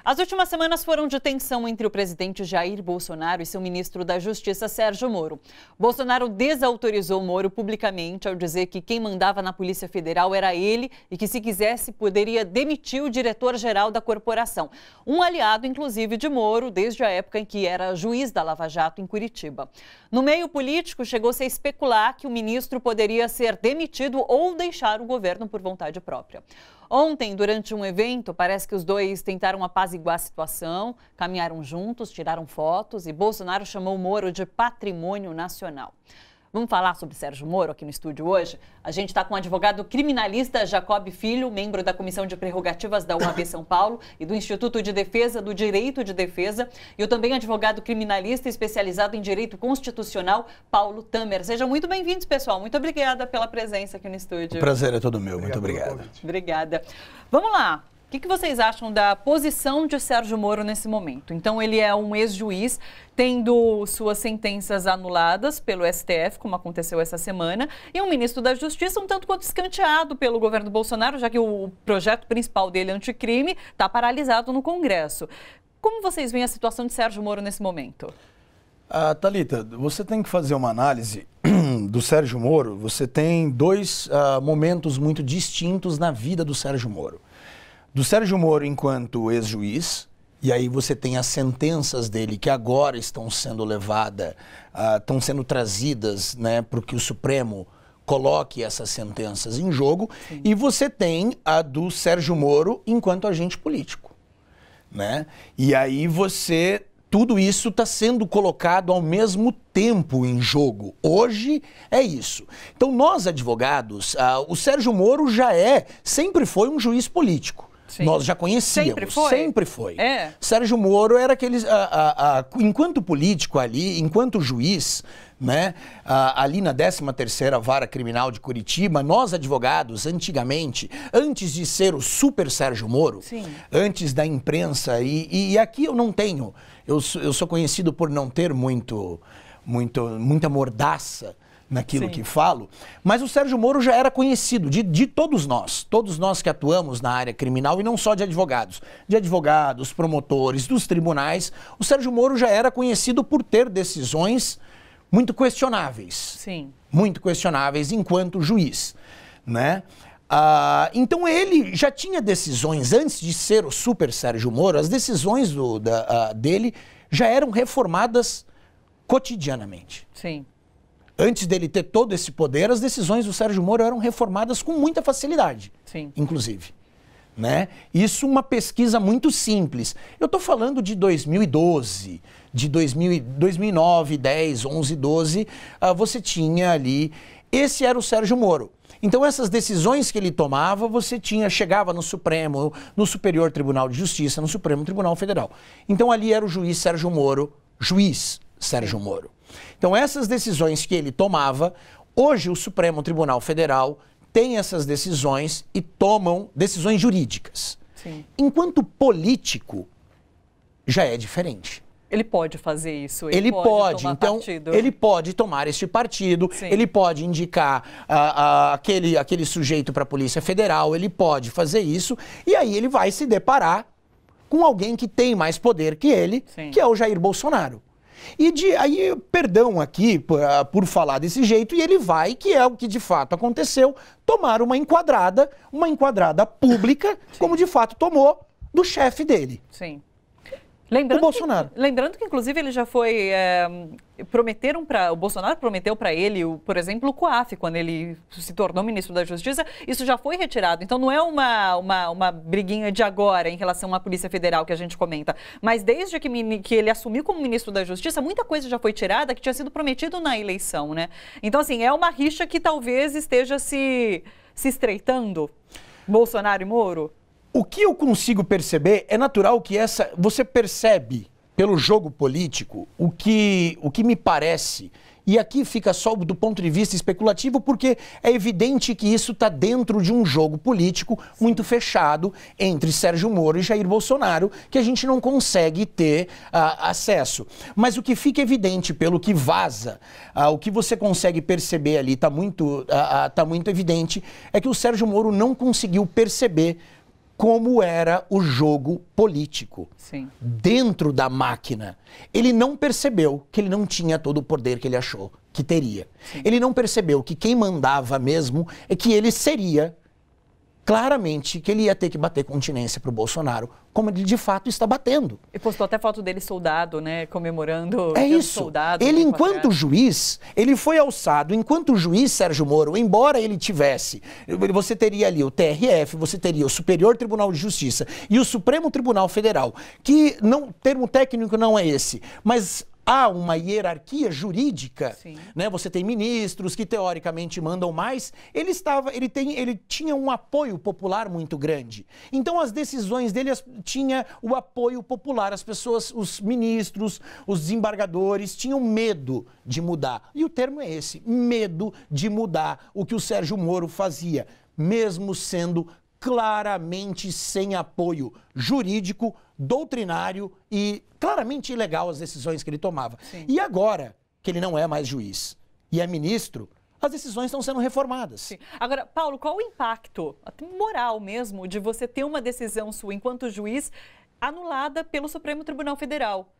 As últimas semanas foram de tensão entre o presidente Jair Bolsonaro e seu ministro da Justiça, Sérgio Moro. Bolsonaro desautorizou Moro publicamente ao dizer que quem mandava na Polícia Federal era ele e que, se quisesse, poderia demitir o diretor-geral da corporação. Um aliado, inclusive, de Moro, desde a época em que era juiz da Lava Jato em Curitiba. No meio político, chegou-se a especular que o ministro poderia ser demitido ou deixar o governo por vontade própria. Ontem, durante um evento, parece que os dois tentaram apaziguar a situação, caminharam juntos, tiraram fotos e Bolsonaro chamou Moro de patrimônio nacional. Vamos falar sobre Sérgio Moro aqui no estúdio hoje? A gente está com o advogado criminalista Jacob Filho, membro da Comissão de Prerrogativas da UAB São Paulo e do Instituto de Defesa do Direito de Defesa, e o também advogado criminalista especializado em Direito Constitucional, Paulo Tamer. Sejam muito bem-vindos, pessoal. Muito obrigada pela presença aqui no estúdio. O prazer é todo meu. Muito obrigado. Obrigada. Vamos lá. O que vocês acham da posição de Sérgio Moro nesse momento? Então, ele é um ex-juiz, tendo suas sentenças anuladas pelo STF, como aconteceu essa semana, e um ministro da Justiça um tanto quanto escanteado pelo governo Bolsonaro, já que o projeto principal dele, anticrime, está paralisado no Congresso. Como vocês veem a situação de Sérgio Moro nesse momento? Thalita, você tem que fazer uma análise do Sérgio Moro. Você tem dois momentos muito distintos na vida do Sérgio Moro. Do Sérgio Moro enquanto ex-juiz, e aí você tem as sentenças dele que agora estão sendo levadas, estão sendo trazidas, né, para que o Supremo coloque essas sentenças em jogo. Sim. E você tem a do Sérgio Moro enquanto agente político, né? E aí tudo isso está sendo colocado ao mesmo tempo em jogo. Hoje é isso. Então nós advogados, o Sérgio Moro sempre foi um juiz político. Sim. Nós já conhecíamos. Sempre foi? Sempre foi. É. Sérgio Moro era aquele... enquanto político ali, enquanto juiz, né, ali na 13ª Vara Criminal de Curitiba, nós advogados, antigamente, antes de ser o super Sérgio Moro, sim, antes da imprensa, e aqui eu não tenho... Eu sou conhecido por não ter muita mordaça naquilo, sim, que falo, mas o Sérgio Moro já era conhecido de todos nós que atuamos na área criminal, e não só de advogados, promotores, dos tribunais. O Sérgio Moro já era conhecido por ter decisões muito questionáveis, sim, muito questionáveis enquanto juiz, né? Então ele já tinha decisões, antes de ser o super Sérgio Moro, as decisões dele já eram reformadas cotidianamente. Sim. Antes dele ter todo esse poder, as decisões do Sérgio Moro eram reformadas com muita facilidade, sim, inclusive, né? Isso uma pesquisa muito simples. Eu estou falando de 2012, de 2009, 10, 11, 12, você tinha ali... Esse era o Sérgio Moro. Então essas decisões que ele tomava, chegava no Supremo, no Superior Tribunal de Justiça, no Supremo Tribunal Federal. Então ali era o juiz Sérgio Moro, Moro. Então essas decisões que ele tomava, hoje o Supremo Tribunal Federal tem essas decisões e tomam decisões jurídicas. Sim. Enquanto político, já é diferente. Ele pode fazer isso? Ele pode, então, ele pode tomar este partido, sim, ele pode indicar aquele sujeito para a Polícia Federal, ele pode fazer isso, e aí ele vai se deparar com alguém que tem mais poder que ele, sim, que é o Jair Bolsonaro. Aí, perdão aqui por falar desse jeito, e ele vai, que é o que de fato aconteceu, tomar uma enquadrada pública, sim, como de fato tomou do chefe dele. Sim. O Bolsonaro. Lembrando que, inclusive, ele já foi... o Bolsonaro prometeu para ele, por exemplo, o COAF, quando ele se tornou ministro da Justiça, isso já foi retirado. Então, não é uma briguinha de agora em relação à Polícia Federal que a gente comenta. Mas desde que ele assumiu como ministro da Justiça, muita coisa já foi tirada que tinha sido prometido na eleição, né? Então, assim, é uma rixa que talvez esteja se estreitando, Bolsonaro e Moro. O que eu consigo perceber é natural que você percebe pelo jogo político o que me parece, e aqui fica só do ponto de vista especulativo, porque é evidente que isso está dentro de um jogo político muito fechado entre Sérgio Moro e Jair Bolsonaro, que a gente não consegue ter acesso. Mas o que fica evidente pelo que vaza, o que você consegue perceber ali, está muito evidente, é que o Sérgio Moro não conseguiu perceber como era o jogo político. Sim. Dentro da máquina. Ele não percebeu que ele não tinha todo o poder que ele achou que teria. Sim. Ele não percebeu que quem mandava mesmo é que ele seria, claramente, que ele ia ter que bater continência pro Bolsonaro, como ele de fato está batendo. E postou até foto dele soldado, né, comemorando. É isso. Soldado, ele, enquanto juiz, ele foi alçado, enquanto juiz Sérgio Moro, embora ele tivesse, você teria ali o TRF, você teria o Superior Tribunal de Justiça e o Supremo Tribunal Federal, que não, termo técnico não é esse, mas há uma hierarquia jurídica, né? Você tem ministros que teoricamente mandam mais. Ele tinha um apoio popular muito grande. Então as decisões dele tinha o apoio popular. As pessoas, os ministros, os desembargadores tinham medo de mudar. E o termo é esse, medo de mudar o que o Sérgio Moro fazia, mesmo sendo claramente sem apoio jurídico, doutrinário e claramente ilegal as decisões que ele tomava. Sim. E agora que ele não é mais juiz e é ministro, as decisões estão sendo reformadas. Sim. Agora, Paulo, qual o impacto moral mesmo de você ter uma decisão sua enquanto juiz anulada pelo Supremo Tribunal Federal?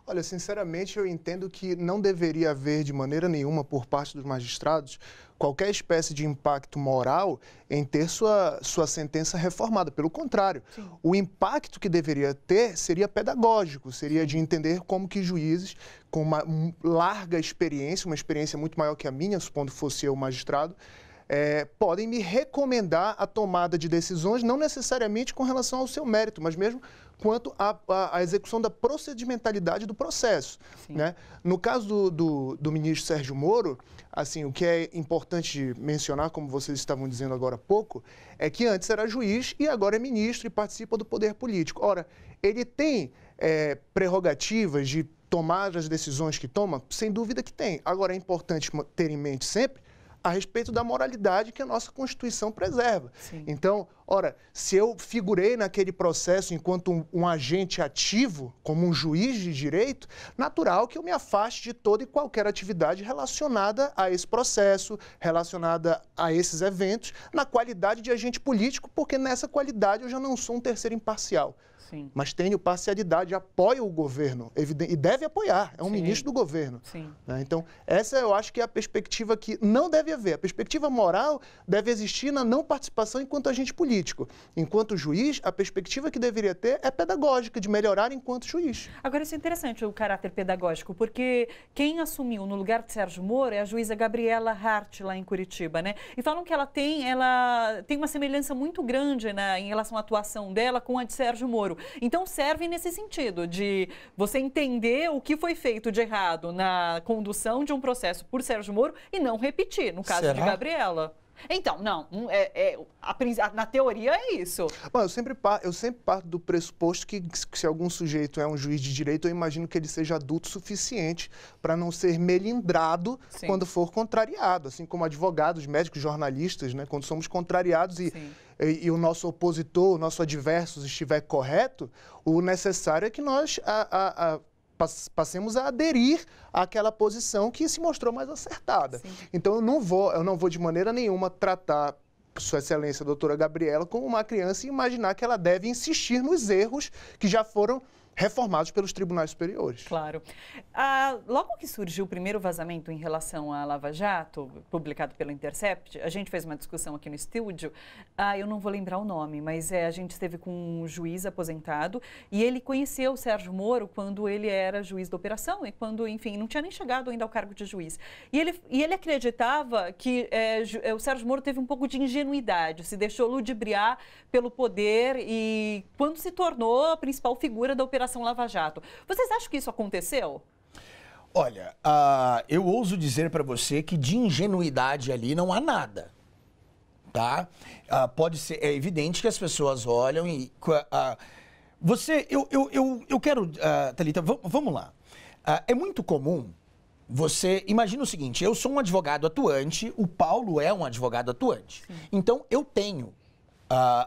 Olha, sinceramente, eu entendo que não deveria haver de maneira nenhuma por parte dos magistrados qualquer espécie de impacto moral em ter sua sentença reformada. Pelo contrário, o impacto que deveria ter seria pedagógico, seria de entender como que juízes com uma larga experiência, uma experiência muito maior que a minha, supondo fosse eu magistrado, podem me recomendar a tomada de decisões, não necessariamente com relação ao seu mérito, mas mesmo quanto à execução da procedimentalidade do processo. Né? No caso do ministro Sérgio Moro, assim, o que é importante mencionar, como vocês estavam dizendo agora há pouco, é que antes era juiz e agora é ministro e participa do poder político. Ora, ele tem prerrogativas de tomar as decisões que toma? Sem dúvida que tem. Agora, é importante ter em mente sempre a respeito da moralidade que a nossa Constituição preserva. Sim. Então, ora, se eu figurei naquele processo enquanto um agente ativo, como um juiz de direito, natural que eu me afaste de toda e qualquer atividade relacionada a esse processo, relacionada a esses eventos, na qualidade de agente político, porque nessa qualidade eu já não sou um terceiro imparcial. Sim. Mas tenho parcialidade, apoio o governo, e deve apoiar, é um Sim. ministro do governo. Sim. Né? Então, essa eu acho que é a perspectiva que não deve haver. A perspectiva moral deve existir na não participação enquanto agente político. Enquanto juiz, a perspectiva que deveria ter é pedagógica, de melhorar enquanto juiz. Agora, isso é interessante, o caráter pedagógico, porque quem assumiu no lugar de Sérgio Moro é a juíza Gabriela Hart, lá em Curitiba, né? E falam que ela tem uma semelhança muito grande, né, em relação à atuação dela com a de Sérgio Moro. Então, serve nesse sentido, de você entender o que foi feito de errado na condução de um processo por Sérgio Moro e não repetir, no caso de Gabriela. Então, não, na teoria é isso. Bom, eu sempre parto do pressuposto que se algum sujeito é um juiz de direito, eu imagino que ele seja adulto o suficiente para não ser melindrado quando for contrariado, assim como advogados, médicos, jornalistas, né? Quando somos contrariados e o nosso opositor, o nosso adverso estiver correto, o necessário é que nós passemos a aderir àquela posição que se mostrou mais acertada. Sim. Então, eu não vou de maneira nenhuma tratar Sua Excelência a doutora Gabriela como uma criança e imaginar que ela deve insistir nos erros que já foram reformados pelos tribunais superiores. Claro. Logo que surgiu o primeiro vazamento em relação à Lava Jato, publicado pela Intercept, a gente fez uma discussão aqui no estúdio, eu não vou lembrar o nome, mas a gente esteve com um juiz aposentado e ele conheceu o Sérgio Moro quando ele era juiz da operação e quando, enfim, não tinha nem chegado ainda ao cargo de juiz. E ele acreditava que o Sérgio Moro teve um pouco de ingenuidade, se deixou ludibriar pelo poder e quando se tornou a principal figura da Operação Lava Jato. Vocês acham que isso aconteceu? Olha, eu ouso dizer para você que de ingenuidade ali não há nada, tá? Pode ser, é evidente que as pessoas olham e... eu quero, Thalita, vamos lá. É muito comum você... Imagina o seguinte, eu sou um advogado atuante, o Paulo é um advogado atuante. Sim. Então, eu tenho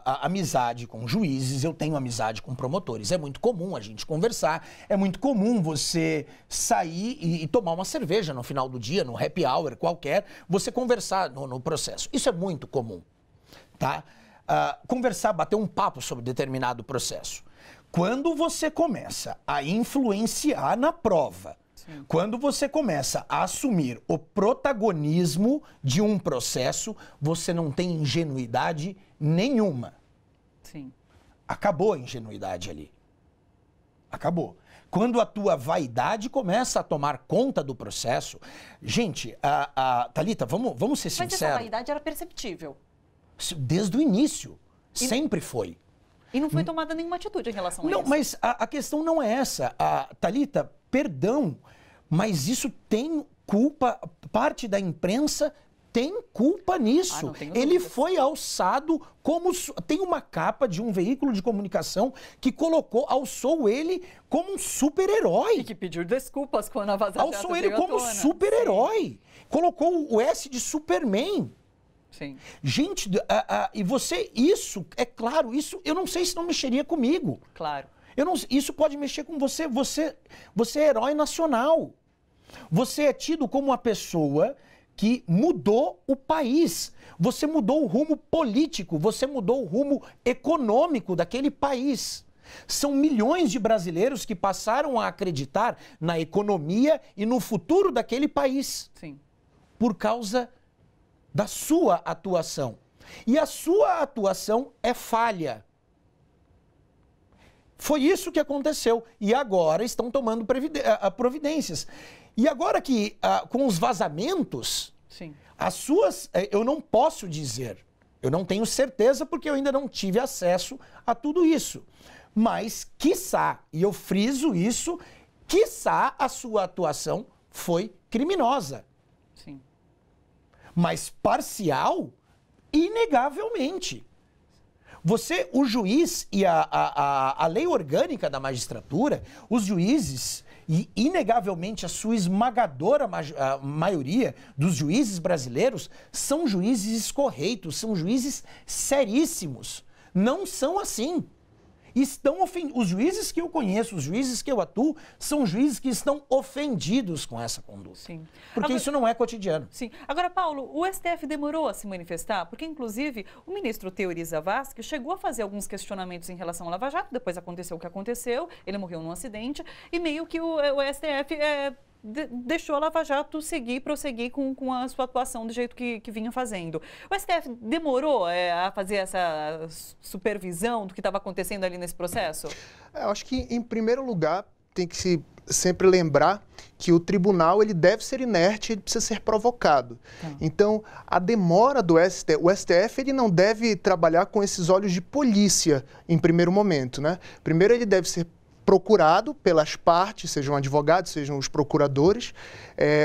amizade com juízes, eu tenho amizade com promotores. É muito comum a gente conversar, é muito comum você sair e tomar uma cerveja no final do dia, no happy hour qualquer, você conversar no processo. Isso é muito comum, tá? conversar, bater um papo sobre determinado processo. Quando você começa a influenciar na prova, quando você começa a assumir o protagonismo de um processo, você não tem ingenuidade nenhuma. Sim. Acabou a ingenuidade ali. Acabou. Quando a tua vaidade começa a tomar conta do processo... Gente, Thalita, vamos ser sinceros. Mas essa vaidade era perceptível. Desde o início. Sempre foi. E não foi tomada nenhuma atitude em relação a isso. Não, mas a questão não é essa. Thalita, perdão, mas isso tem culpa, parte da imprensa tem culpa nisso. Ele foi alçado como... Tem uma capa de um veículo de comunicação que alçou ele como um super-herói. E que pediu desculpas quando a Vaza Jato alçou ele como super-herói. Colocou o S de Superman. Sim. Gente, e você, isso, é claro, isso eu não sei se não mexeria comigo. Claro. Isso pode mexer com você. Você é herói nacional. Você é tido como uma pessoa que mudou o país. Você mudou o rumo político, você mudou o rumo econômico daquele país. São milhões de brasileiros que passaram a acreditar na economia e no futuro daquele país. Sim. Por causa da sua atuação. E a sua atuação é falha. Foi isso que aconteceu. E agora estão tomando providências. E agora que, com os vazamentos, sim, as suas... Eu não posso dizer. Eu não tenho certeza porque eu ainda não tive acesso a tudo isso. Mas, quiçá, e eu friso isso, quiçá a sua atuação foi criminosa. Sim. Mas parcial, inegavelmente. O juiz e a lei orgânica da magistratura, os juízes, e inegavelmente a sua esmagadora maioria dos juízes brasileiros, são juízes escorreitos, são juízes seríssimos. Não são assim. Os juízes que eu conheço, os juízes que eu atuo, são juízes que estão ofendidos com essa conduta. Sim. Porque isso não é cotidiano. Sim. Agora, Paulo, o STF demorou a se manifestar, porque, inclusive, o ministro Teori Zavascki chegou a fazer alguns questionamentos em relação ao Lava Jato, depois aconteceu o que aconteceu, ele morreu num acidente, e meio que o STF... deixou a Lava Jato prosseguir com a sua atuação do jeito que vinha fazendo. O STF demorou a fazer essa supervisão do que estava acontecendo ali nesse processo? Eu acho que, em primeiro lugar, tem que se sempre lembrar que o tribunal ele deve ser inerte, ele precisa ser provocado. Então, a demora do STF, o STF ele não deve trabalhar com esses olhos de polícia em primeiro momento, né? Primeiro ele deve ser procurado pelas partes, sejam advogados, sejam os procuradores,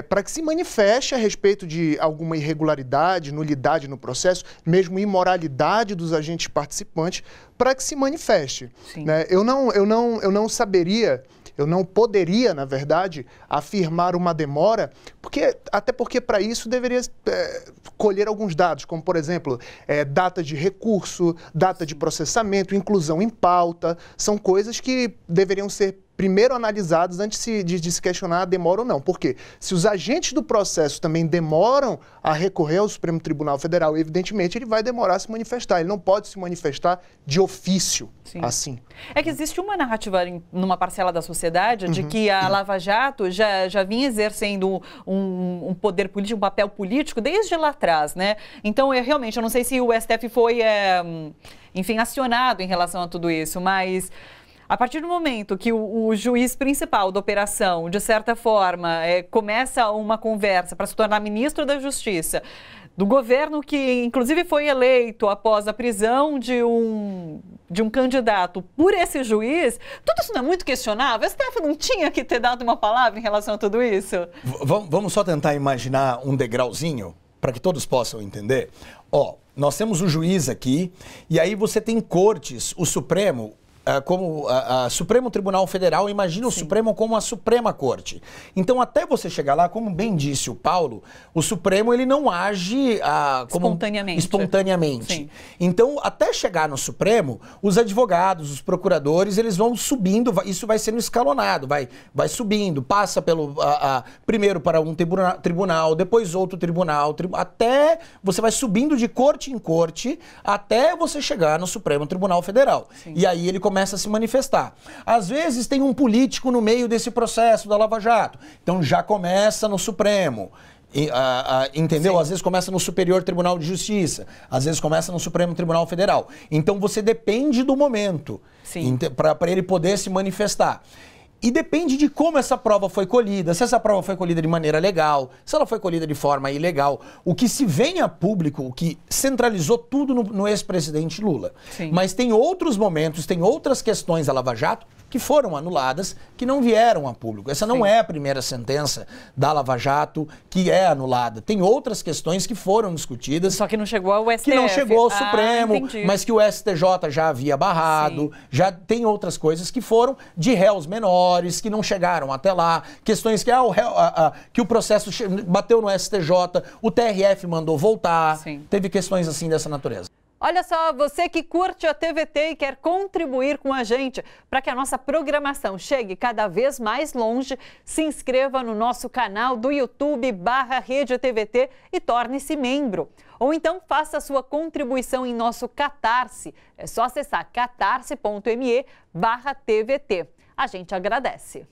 para que se manifeste a respeito de alguma irregularidade, nulidade no processo, mesmo imoralidade dos agentes participantes, para que se manifeste. Né? Eu não saberia, eu não poderia, na verdade, afirmar uma demora, até porque para isso deveria colher alguns dados, como, por exemplo, data de recurso, data de processamento, inclusão em pauta, são coisas que deveriam ser primeiro analisadas antes de se questionar a demora ou não. Por quê? Se os agentes do processo também demoram a recorrer ao Supremo Tribunal Federal, evidentemente ele vai demorar a se manifestar. Ele não pode se manifestar de ofício, assim. É que existe uma narrativa numa parcela da sociedade de que a Lava Jato já vinha exercendo um poder político, um papel político desde lá atrás, né? Então, realmente, eu não sei se o STF foi, enfim, acionado em relação a tudo isso, mas... A partir do momento que o juiz principal da operação, de certa forma, começa uma conversa para se tornar ministro da Justiça, do governo que, inclusive, foi eleito após a prisão de um candidato por esse juiz, tudo isso não é muito questionável? O STF não tinha que ter dado uma palavra em relação a tudo isso? Vamos só tentar imaginar um degrauzinho para que todos possam entender? Nós temos o juiz aqui, e aí você tem cortes, o Supremo... como Supremo Tribunal Federal, imagina o Supremo como a Suprema Corte. Então, até você chegar lá, como bem disse o Paulo, o Supremo ele não age espontaneamente. Sim. Então, até chegar no Supremo, os advogados, os procuradores, eles vão subindo, isso vai sendo escalonado, vai subindo, passa primeiro para um tribunal, depois outro tribunal, até você vai subindo de corte em corte, até você chegar no Supremo Tribunal Federal. Sim. E aí ele começa a se manifestar. Às vezes tem um político no meio desse processo da Lava Jato, então já começa no Supremo. Entendeu? Sim. Às vezes começa no Superior Tribunal de Justiça, às vezes começa no Supremo Tribunal Federal. Então você depende do momento para ele poder se manifestar. E depende de como essa prova foi colhida, se essa prova foi colhida de maneira legal, se ela foi colhida de forma ilegal. O que se vem a público, o que centralizou tudo no ex-presidente Lula. Sim. Mas tem outros momentos, tem outras questões da Lava Jato que foram anuladas, que não vieram a público. Essa não é a primeira sentença da Lava Jato que é anulada. Tem outras questões que foram discutidas. Só que não chegou ao STF. Que não chegou ao Supremo, entendi. mas que o STJ já havia barrado. Já tem outras coisas que foram de réus menores, que não chegaram até lá. Questões que, que o processo bateu no STJ, o TRF mandou voltar. Sim. Teve questões assim dessa natureza. Olha só, você que curte a TVT e quer contribuir com a gente para que a nossa programação chegue cada vez mais longe, se inscreva no nosso canal do YouTube /Rede TVT e torne-se membro. Ou então faça sua contribuição em nosso Catarse. É só acessar catarse.me/TVT. A gente agradece.